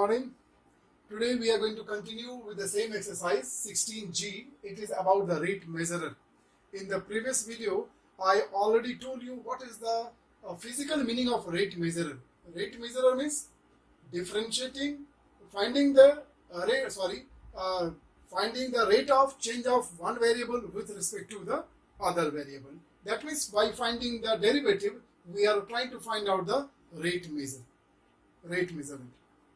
morning. Today we are going to continue with the same exercise 16G. It is about the rate measurer. In the previous video, I already told you what is the physical meaning of rate measurer. Rate measurer means differentiating, finding the finding the rate of change of one variable with respect to the other variable. That means by finding the derivative, we are trying to find out the rate measurement.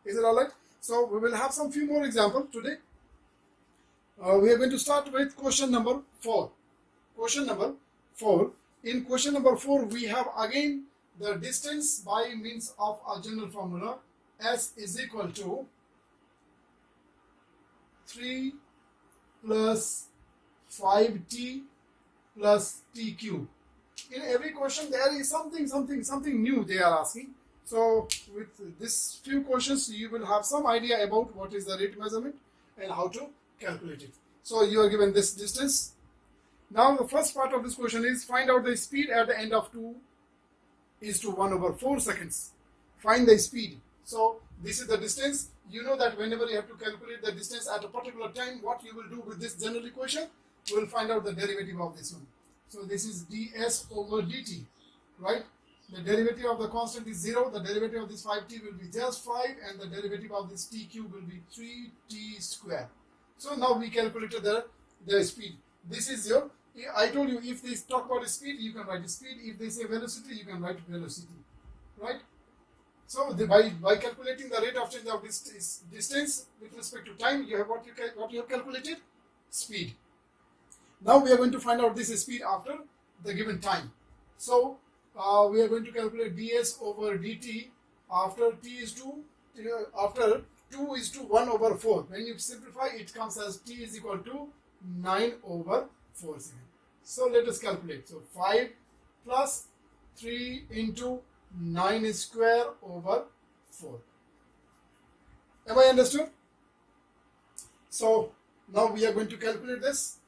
Is it alright? So we will have some few more examples today. We are going to start with question number 4. Question number 4. In question number 4, we have again the distance by means of a general formula. S is equal to 3 plus 5t plus t cube. In every question there is something new they are asking. So with this few questions you will have some idea about what is the rate measurement and how to calculate it. So you are given this distance. Now the first part of this question is find out the speed at the end of 2 is to 1 over 4 seconds. Find the speed. So this is the distance. You know that whenever you have to calculate the distance at a particular time, what you will do with this general equation, you will find out the derivative of this one. So this is ds over dt, right? The derivative of the constant is 0. The derivative of this 5t will be just 5, and the derivative of this t cube will be 3t square. So now we calculated the speed. This is your, I told you if they talk about speed, you can write speed. If they say velocity, you can write velocity, right? So by calculating the rate of change of this distance with respect to time, you have what you have calculated? Speed. Now we are going to find out this speed after the given time. So we are going to calculate ds over dt after after 2 is to 1 over 4. When you simplify, it comes as t is equal to 9 over 4 seconds. So let us calculate. So 5 plus 3 into 9 square over 4. Am I understood? So now we are going to calculate this.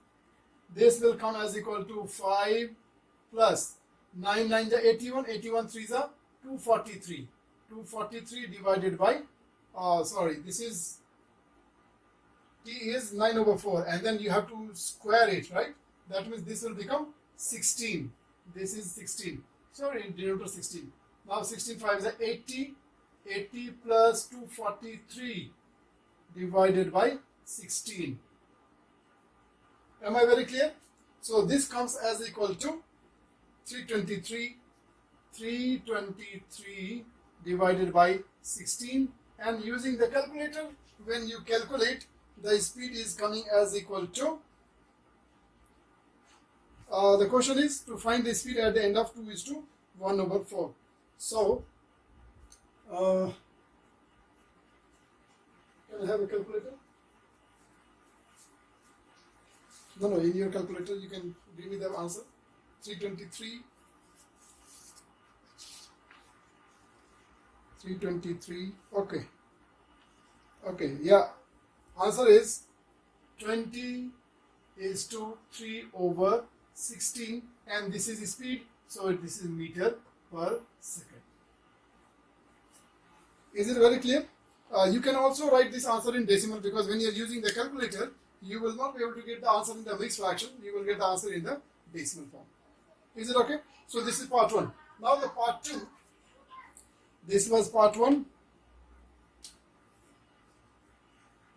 This will come as equal to 5 plus 9 9 is 81, 81 3 is 243. 243 divided by, this is, t is 9 over 4, and then you have to square it, right? That means this will become 16. This is 16. Sorry, denominator 16. Now 16 5 is 80. 80 plus 243 divided by 16. Am I very clear? So this comes as equal to 323 divided by 16, and using the calculator, when you calculate, the speed is coming as equal to, the question is to find the speed at the end of 2 is to 1 over 4. So can I have a calculator? No, in your calculator you can give me the answer. 323, okay, yeah, answer is 20 is to 3 over 16, and this is speed, so this is meter per second. Is it very clear? You can also write this answer in decimal, because when you are using the calculator, you will not be able to get the answer in the mixed fraction. You will get the answer in the decimal form. Is it okay? So this is part 1. Now the part 2. This was part 1.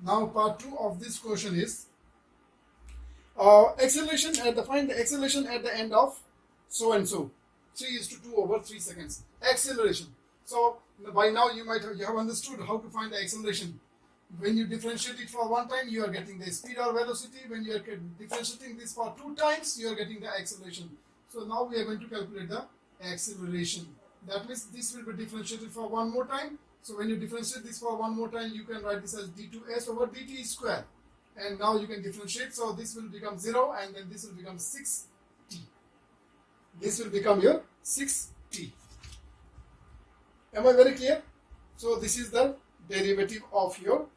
Now part 2 of this question is acceleration find the acceleration at the end of so and so. 3 is to 2 over 3 seconds. Acceleration. So by now you have understood how to find the acceleration. When you differentiate it for 1 time, you are getting the speed or velocity. When you are differentiating this for 2 times, you are getting the acceleration. So now we are going to calculate the acceleration. That means this will be differentiated for 1 more time. So when you differentiate this for 1 more time, you can write this as d2s over dt square. And now you can differentiate. So this will become 0, and then this will become 6t. This will become your 6t. Am I very clear? So this is the derivative of your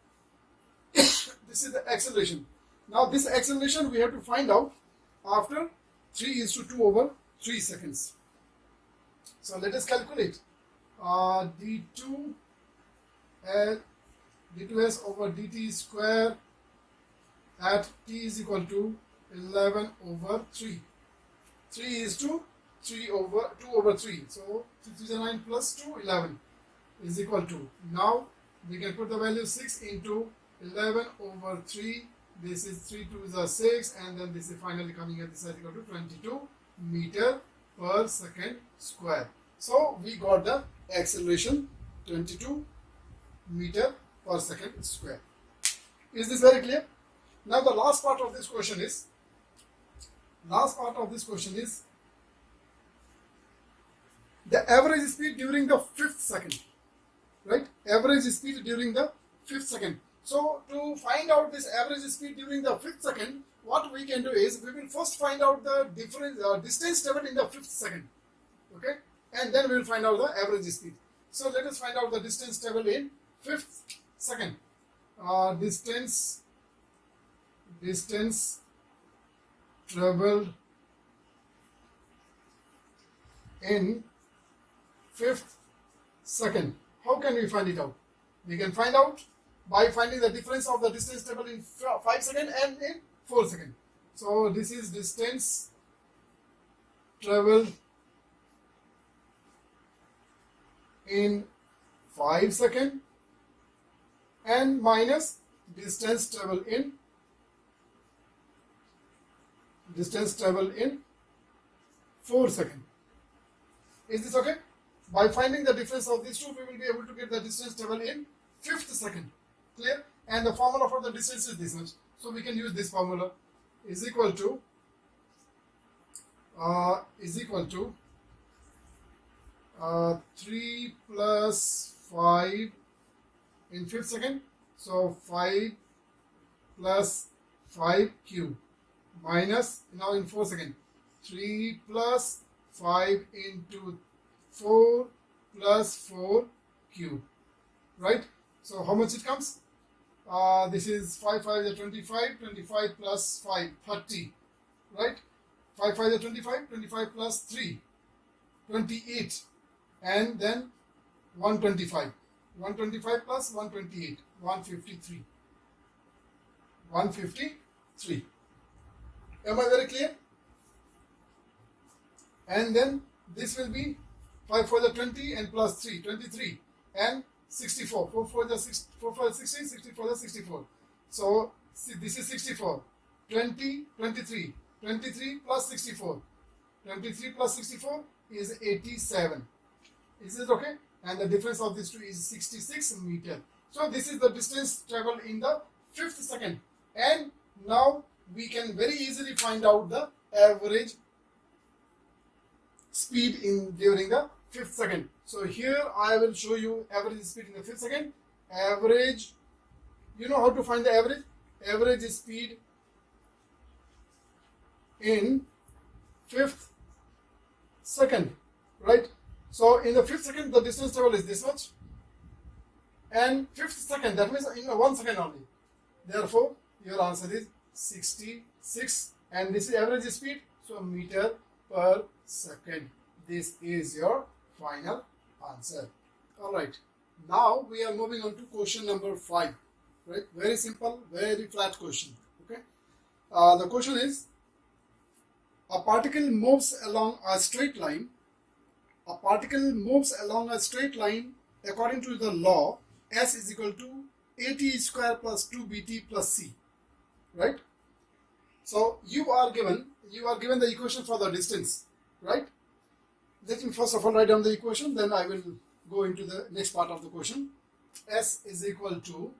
this is the acceleration. Now this acceleration we have to find out after 3 is to 2 over 3 seconds. So let us calculate. D2 d2s over dt square at t is equal to 11 over 3. 3 is to 2 over 3. So 3 is 9 plus 2, 11 is equal to. Now we can put the value 6 into 11 over 3. This is 3 2 is a 6, and then this is finally coming at this is equal to 22 meter per second square. So we got the acceleration 22 meter per second square. Is this very clear? Now the last part of this question is the average speed during the 5th second, right? Average speed during the 5th second. So to find out this average speed during the 5th second, what we can do is we will first find out the difference distance traveled in the 5th second, okay, and then we will find out the average speed. So let us find out the distance traveled in 5th second. Distance traveled in 5th second. How can we find it out? We can find out by finding the difference of the distance traveled in 5 seconds and in 4 seconds. So this is distance traveled in 5 seconds and minus distance traveled in 4 seconds. Is this okay? By finding the difference of these two, we will be able to get the distance traveled in 5th second. Clear? And the formula for the distance is this much. So we can use this formula is equal to 3 plus 5 in 5th second. So 5 plus 5 cube minus now in 4 seconds 3 plus 5 into 4 plus 4 cube, right? So how much it comes? This is 5 5 is 25, 25 plus 5, 30, right? 5 5 is 25, 25 plus 3, 28, and then 125. 125 plus 128, 153. 153. Am I very clear? And then this will be 5 for the 20 and plus 3, 23, and 64. 4 for the 6, 4 for the 16, 60 for the 64. So this is 64. 20, 23. 23 plus 64. 23 plus 64 is 87. Is it okay? And the difference of these two is 66 meter. So this is the distance traveled in the 5th second. And now we can very easily find out the average speed during the 5th second. So here I will show you average speed in the 5th second. Average, you know how to find the average? Average speed in 5th second, right? So in the 5th second, the distance travel is this much. And 5th second, that means in 1 second only. Therefore, your answer is 66. And this is average speed, so meter per second. This is your final answer. Alright. Now we are moving on to question number 5. Right? Very simple, very flat question. Okay. The question is, a particle moves along a straight line. A particle moves along a straight line according to the law S is equal to at square plus 2bt plus c. Right? So you are given the equation for the distance. Right? Let me first of all write down the equation, then I will go into the next part of the question. S is equal to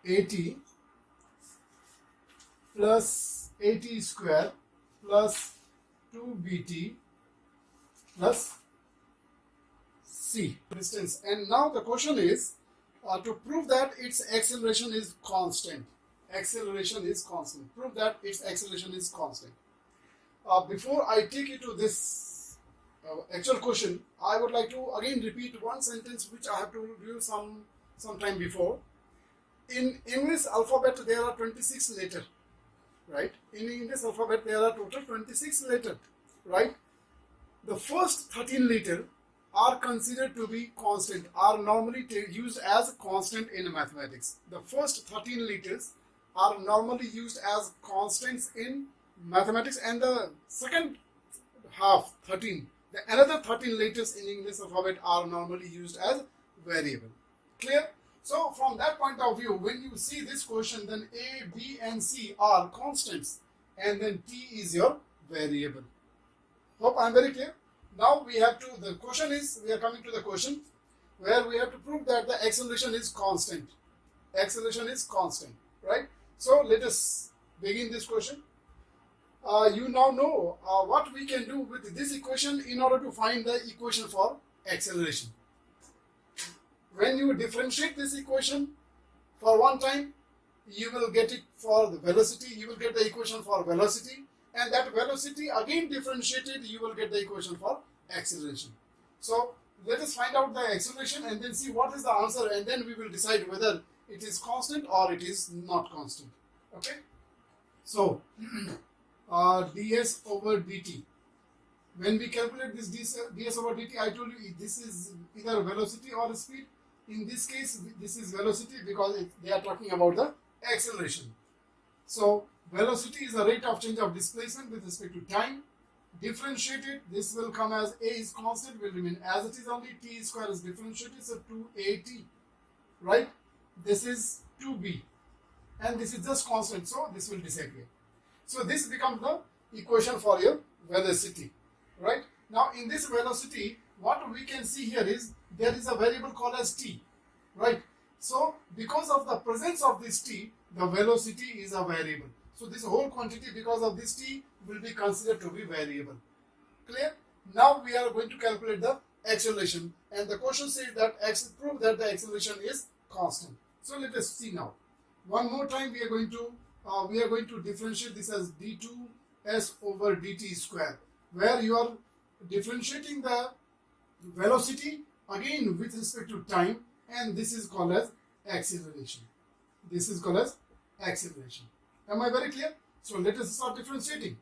at plus at square plus 2bt plus c distance. And now the question is to prove that its acceleration is constant. Acceleration is constant. Prove that its acceleration is constant. Before I take you to this actual question, I would like to again repeat one sentence which I have to review some time before. In English alphabet there are 26 letters, right? In English alphabet there are total 26 letters, right? The first 13 letters are considered to be constant, are normally used as constant in mathematics. The first 13 letters are normally used as constants in mathematics, and the second half 13, the another 13 letters in English alphabet are normally used as variable. Clear? So from that point of view, when you see this question, then A, B and C are constants and then T is your variable. Hope I am very clear. Now we have to, the question is, we are coming to the question where we have to prove that the acceleration is constant. Acceleration is constant, right? So let us begin this question. You now know what we can do with this equation in order to find the equation for acceleration. When you differentiate this equation for one time, you will get it for the velocity, you will get the equation for velocity, and that velocity again differentiated, you will get the equation for acceleration. So let us find out the acceleration and then see what is the answer, and then we will decide whether it is constant or it is not constant. Okay? So ds over dt. When we calculate this ds over dt, I told you this is either velocity or speed. In this case, this is velocity because they are talking about the acceleration. So velocity is the rate of change of displacement with respect to time. Differentiated, this will come as a is constant, will remain as it is only, t square is differentiated, so 2at, right? This is 2b, and this is just constant, so this will disappear. So this becomes the equation for your velocity, right? Now in this velocity, what we can see here is there is a variable called as t, right? So because of the presence of this t, the velocity is a variable. So this whole quantity, because of this t, will be considered to be variable. Clear? Now we are going to calculate the acceleration, and the question says that prove that the acceleration is constant. So let us see now. One more time, we are going to differentiate this as d2s over dt square, where you are differentiating the velocity again with respect to time, and this is called as acceleration. This is called as acceleration. Am I very clear? So let us start differentiating.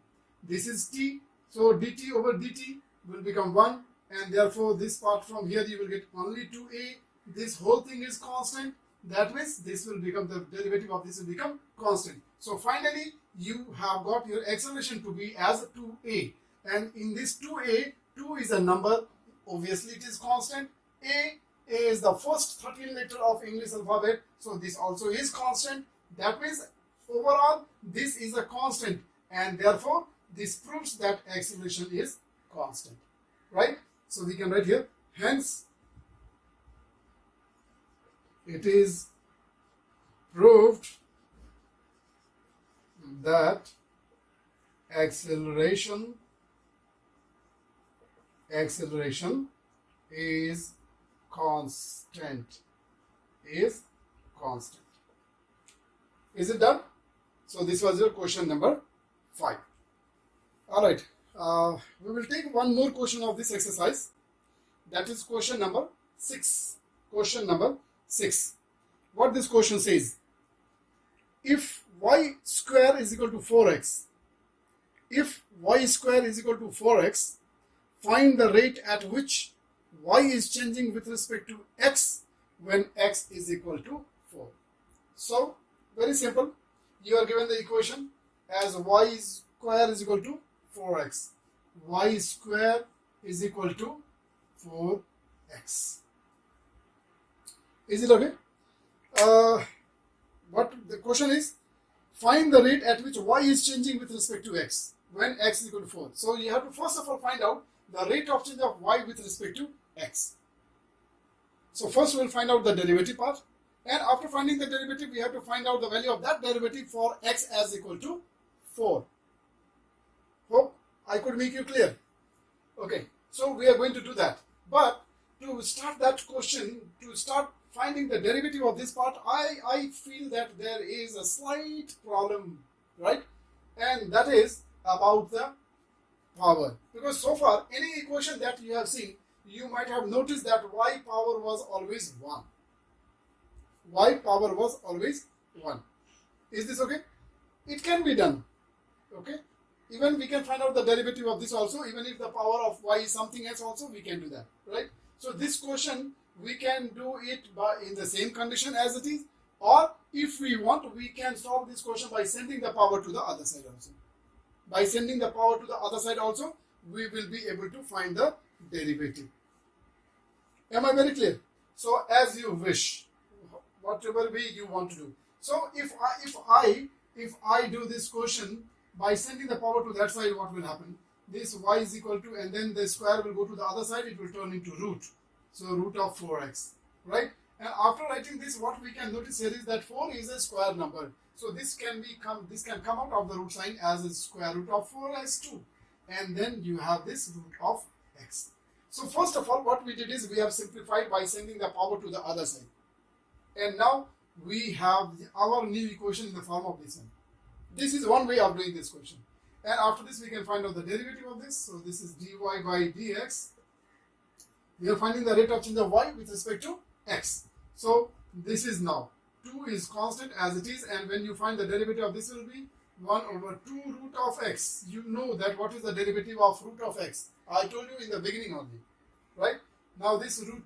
This is t, so dt over dt will become 1, and therefore this part from here you will get only 2a. This whole thing is constant. That means this will become, the derivative of this will become constant. So finally you have got your acceleration to be as 2a, and in this 2a, 2 is a number, obviously it is constant. A is the first 13 letter of English alphabet, so this also is constant. That means overall this is a constant, and therefore this proves that acceleration is constant, right? So we can write here, hence it is proved that acceleration is constant. Is it done? So this was your question number 5. Alright, we will take one more question of this exercise. That is question number 6. Question number 6. What this question says: if y square is equal to 4x, find the rate at which y is changing with respect to x when x is equal to 4. So very simple. You are given the equation as y square is equal to 4x. Y square is equal to 4x. Is it okay? What the question is, find the rate at which y is changing with respect to x when x is equal to 4. So you have to first of all find out the rate of change of y with respect to x. So first we will find out the derivative part, and after finding the derivative we have to find out the value of that derivative for x as equal to 4. Hope I could make you clear. Okay, so we are going to do that. But to start that question, to start finding the derivative of this part, I feel that there is a slight problem, right? And that is about the power. Because so far, any equation that you have seen, you might have noticed that y power was always 1. Y power was always 1. Is this okay? It can be done. Okay? Even we can find out the derivative of this also. Even if the power of y is something else also, we can do that. Right? So this question we can do it by in the same condition as it is, or if we want, we can solve this question by sending the power to the other side also. By sending the power to the other side also, we will be able to find the derivative. Am I very clear? So as you wish, whatever way you want to do. So if I do this question by sending the power to that side, what will happen? This y is equal to, and then the square will go to the other side, it will turn into root. So root of 4x, right? And after writing this, what we can notice here is that 4 is a square number. So this can come out of the root sign as a square root of 4 as 2. And then you have this root of x. So first of all, what we did is we have simplified by sending the power to the other side. And now we have our new equation in the form of this one. This is one way of doing this question. And after this, we can find out the derivative of this. So this is dy by dx. We are finding the rate of change of y with respect to x. So this is now 2 is constant as it is, and when you find the derivative of this will be 1 over 2 root of x. You know that what is the derivative of root of x. I told you in the beginning only, right? Now this 2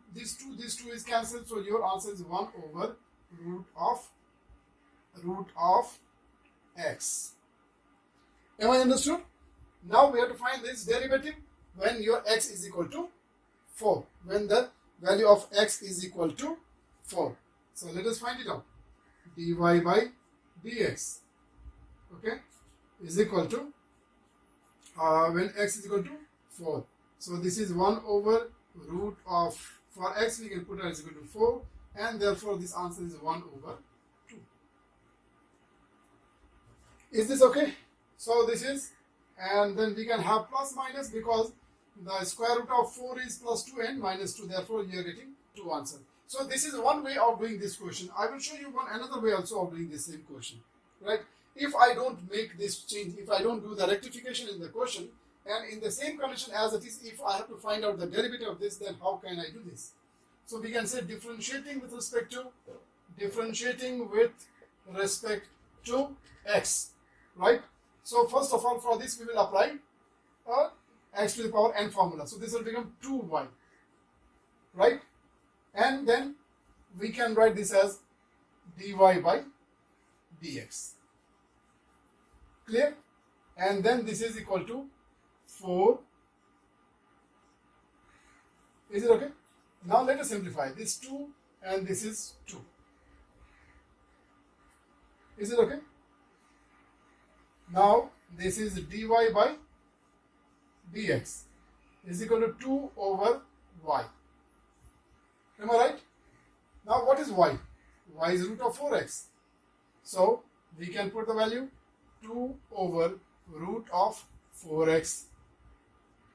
is cancelled, so your answer is 1 over root of x. Am I understood? Now we have to find this derivative when your x is equal to 4. When the value of x is equal to 4. So let us find it out. dy by dx, okay, is equal to when x is equal to 4. So this is 1 over root of, for x we can put as equal to 4, and therefore this answer is 1 over 2. Is this okay? So this is, and then we can have plus minus because the square root of 4 is plus 2 and minus 2, therefore you are getting 2 answers. So this is one way of doing this question. I will show you another way also of doing the same question, right? If I don't make this change, if I don't do the rectification in the question, and in the same condition as it is, if I have to find out the derivative of this, then how can I do this? So we can say differentiating with respect to x, right? So first of all, for this we will apply x to the power n formula. So this will become 2y, right? And then we can write this as dy by dx. Clear? And then this is equal to 4. Is it okay? Now let us simplify. This 2 and this is 2. Is it okay? Now this is dy by dx is equal to 2 over y. Am I right? Now what is y? Y is root of 4x. So we can put the value 2 over root of 4x,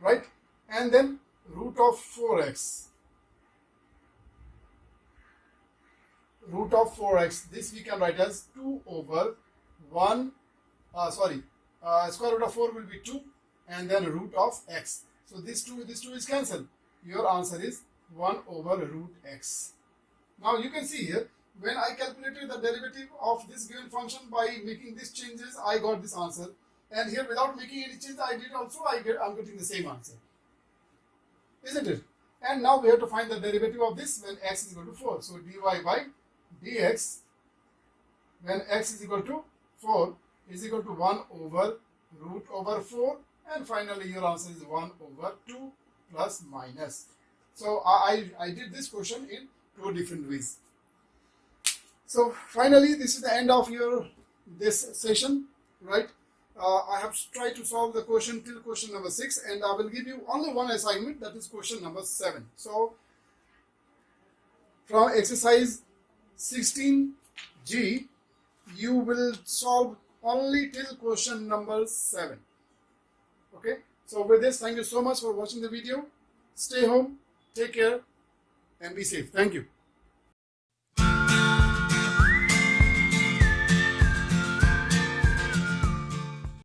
right? And then root of 4x. Root of 4x, this we can write as 2 over 1, square root of 4 will be 2, and then root of x. So this 2 is cancelled. Your answer is 1 over root x. Now you can see here, when I calculated the derivative of this given function by making these changes, I got this answer. And here without making any change, I'm getting the same answer. Isn't it? And now we have to find the derivative of this when x is equal to 4. So dy by dx when x is equal to 4 is equal to 1 over root over 4, and finally your answer is 1 over 2 plus minus. So I did this question in 2 different ways. So finally this is the end of this session, right? I have tried to solve the question till question number 6, and I will give you only one assignment, that is question number 7. So from exercise 16G, you will solve only till question number 7. Okay, so with this, thank you so much for watching the video. Stay home, take care, and be safe. Thank you.